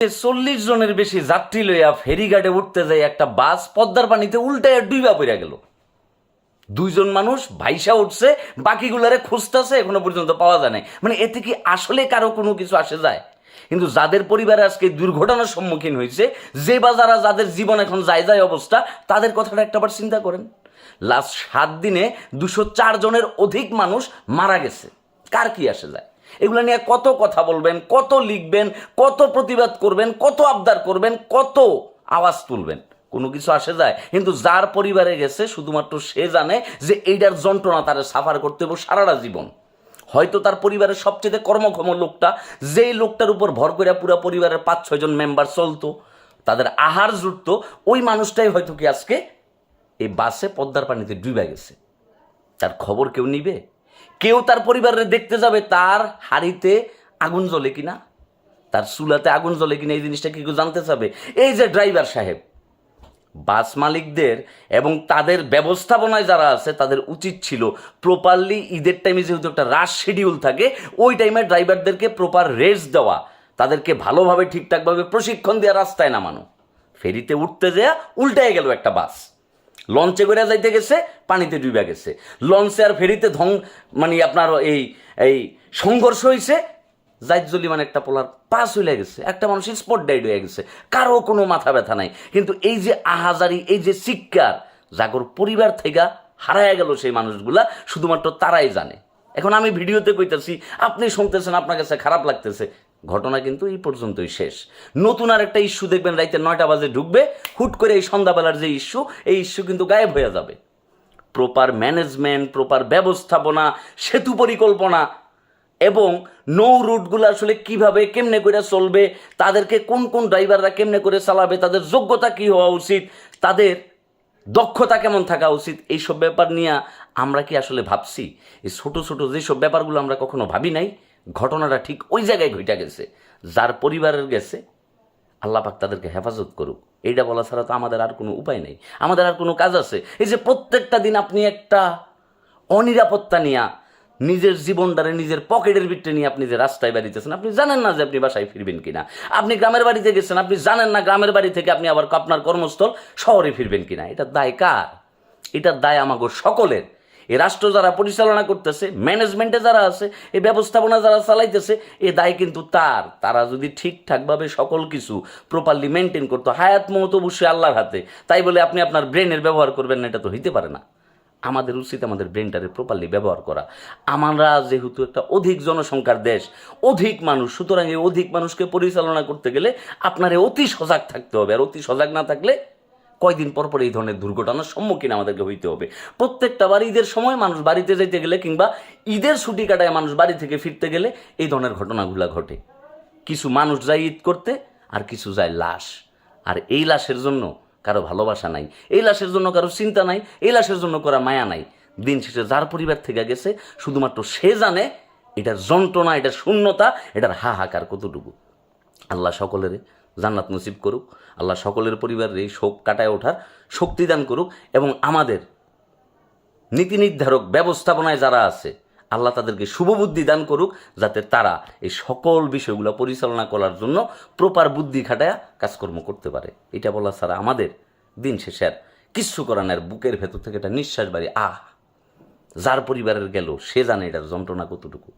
40 জনের বেশি যাত্রী লইয়া ফেরিঘাটে উঠতে যায় একটা বাস পদ্মার পানিতে উল্টায় ডুইবা পড়ে গেল। 2 জন মানুষ ভাইসা উঠছে, বাকিগুলারে খুঁজতেছে, এখনো পর্যন্ত পাওয়া যায় নাই। মানে এতে কি আসলে কারো কোনো কিছু আসে যায়? কিন্তু যাদের পরিবারে আজকে দুর্ঘটনার সম্মুখীন হয়েছে, যে বাজারা যাদের জীবন এখন যায় যায় অবস্থা, তাদের কথাটা একটাবার চিন্তা করেন। লাস্ট 7 দিনে 204 জনের অধিক মানুষ মারা গেছে। কার কি আসে যায়? এগুলো নিয়ে কত কথা বলবেন, কত লিখবেন, কত প্রতিবাদ করবেন, কত আবদার করবেন, কত আওয়াজ তুলবেন, কোনো কিছু আসে যায়? কিন্তু যার পরিবারে গেছে শুধুমাত্র সে জানে যে এইটার যন্ত্রণা তারা সাফার করতে হবে সারাটা জীবন। হয়তো তার পরিবারের সবচেয়ে কর্মক্ষম লোকটা, যেই লোকটার উপর ভর করে পুরো পরিবারের 5-6 জন মেম্বার চলতো, তাদের আহার জুটতো, ওই মানুষটাই হয়তো কি আজকে এই বাসে পদ্মার পানিতে ডুবে গেছে। তার খবর কেউ নিবে? কেউ তার পরিবারে দেখতে যাবে তার হাড়িতে আগুন জ্বলে কিনা, তার চুলাতে আগুন জ্বলে কিনা, এই জিনিসটা কি কেউ জানতে চাবে? এই যে ড্রাইভার সাহেব, বাস মালিকদের এবং তাদের ব্যবস্থাপনায় যারা আছে তাদের উচিত ছিল প্রপারলি ঈদের টাইমে যেহেতু একটা রাশ শিডিউল থাকে, ওই টাইমে ড্রাইভারদেরকে প্রপার রেস্ট দেওয়া, তাদেরকে ভালোভাবে ঠিকঠাকভাবে প্রশিক্ষণ দেওয়া, রাস্তায় নামানো। ফেরিতে উঠতে যাওয়া উল্টায় গেল একটা বাস, লঞ্চে করে যাইতে গেছে, পানিতে ডুবে গেছে। লঞ্চে আর ফেরিতে মানে আপনার এই এই সংঘর্ষ হয়েছে, জাইজলি মানে একটা পোলার পাস হয়ে গেছে, একটা মানুষের স্পট ডাইড হয়ে গেছে, কারো কোনো মাথা ব্যথা নাই। কিন্তু এই যে আহাজারি, এই যে চিৎকার, জাগর পরিবার থেকে হারায় গেল সেই মানুষগুলা, শুধুমাত্র তারাই জানে। এখন আমি ভিডিওতে কইতেছি, আপনি শুনতেছেন, আপনার কাছে খারাপ লাগতেছে, ঘটনা কিন্তু এই পর্যন্তই শেষ। নতুন আর একটা ইস্যু দেখবেন রাইতে 9টা বাজে ঢুকবে, হুট করে এই সন্ধ্যাবেলার যে ইস্যু, এই ইস্যু কিন্তু গায়েব হয়ে যাবে। প্রপার ম্যানেজমেন্ট, প্রপার ব্যবস্থাপনা, সেতু পরিকল্পনা এবং নৌ রুটগুলো আসলে কিভাবে কেমনে করে চলবে, তাদেরকে কোন কোন ড্রাইভাররা কেমনে করে চালাবে, তাদের যোগ্যতা কি হওয়া উচিত, তাদের দক্ষতা কেমন থাকা উচিত, এইসব ব্যাপার নিয়ে আমরা কি আসলে ভাবছি? এই ছোট ছোট যেসব ব্যাপারগুলো আমরা কখনো ভাবি নাই, ঘটনাটা ঠিক ওই জায়গায় ঘটে গেছে। যার পরিবারের গেছে, আল্লাহ পাক তাদেরকে হেফাজত করুক, এইটা বলা ছাড়া তো আমাদের আর কোনো উপায় নেই। আমাদের আর কোনো কাজ আছে? এই যে প্রত্যেকটা দিন আপনি একটা অনিরাপত্তা নিয়ে, নিজের জীবনটারে নিজের পকেটের ভিতরে নিয়ে আপনি যে রাস্তায় বেরিয়েছেন, আপনি জানেন না যে আপনি বাসায় ফিরবেন কিনা। আপনি গ্রামের বাড়িতে গেছেন, আপনি জানেন না গ্রামের বাড়ি থেকে আপনি আবার আপনার কর্মস্থল শহরে ফিরবেন কিনা। এটার দায় কার? এটার দায় আমাগো সকলের। এই রাষ্ট্র যারা পরিচালনা করতেছে, ম্যানেজমেন্টে যারা আছে, এই ব্যবস্থাপনা যারা চালাইতেছে, এ দায় কিন্তু তারা যদি ঠিকঠাকভাবে সকল কিছু প্রপারলি মেনটেন করতো। হায়াত মত অবশ্যই আল্লাহর হাতে, তাই বলে আপনি আপনার ব্রেনের ব্যবহার করবেন না, এটা তো হইতে পারে না। আমাদের উচিত আমাদের ব্রেনটারে প্রপারলি ব্যবহার করা। আমরা যেহেতু একটা অধিক জনসংখ্যার দেশ, অধিক মানুষ, সুতরাং এই অধিক মানুষকে পরিচালনা করতে গেলে আপনার অতি সজাগ থাকতে হবে। আর অতি সজাগ না থাকলে কয়দিন পর পর এই ধরনের দুর্ঘটনার সম্মুখীন আমাদেরকে হইতে হবে। প্রত্যেকটা বার ঈদের সময় মানুষ বাড়িতে যেতে গেলে কিংবা ঈদের ছুটি কাটায় মানুষ বাড়ি থেকে ফিরতে গেলে এই ধরনের ঘটনাগুলো ঘটে। কিছু মানুষ যায় ঈদ করতে, আর কিছু যায় লাশ। আর এই লাশের জন্য কারো ভালোবাসা নাই, এই লাশের জন্য কারো চিন্তা নাই, এই লাশের জন্য কারো মায়া নাই। দিন শেষে যার পরিবার থেকে গেছে শুধুমাত্র সে জানে এটার যন্ত্রণা, এটার শূন্যতা, এটার হাহাকার কতটুকু। আল্লাহ সকলের জান্নাত নসিব করুক, আল্লাহ সকলের পরিবারের এই শোক কাটায় ওঠার শক্তি দান করুক, এবং আমাদের নীতি নির্ধারক ব্যবস্থাপনায় যারা আছে আল্লাহ তাদেরকে শুভবুদ্ধি দান করুক, যাতে তারা এই সকল বিষয়গুলো পরিচালনা করার জন্য প্রপার বুদ্ধি খাটায় কাজকর্ম করতে পারে। এটা বলা ছাড়া আমাদের দিন শেষে আর কিচ্ছু করানোর, বুকের ভেতর থেকে একটা নিঃশ্বাস বাড়ি, যার পরিবারের গেল সে জানে এটার যন্ত্রণা কতটুকু।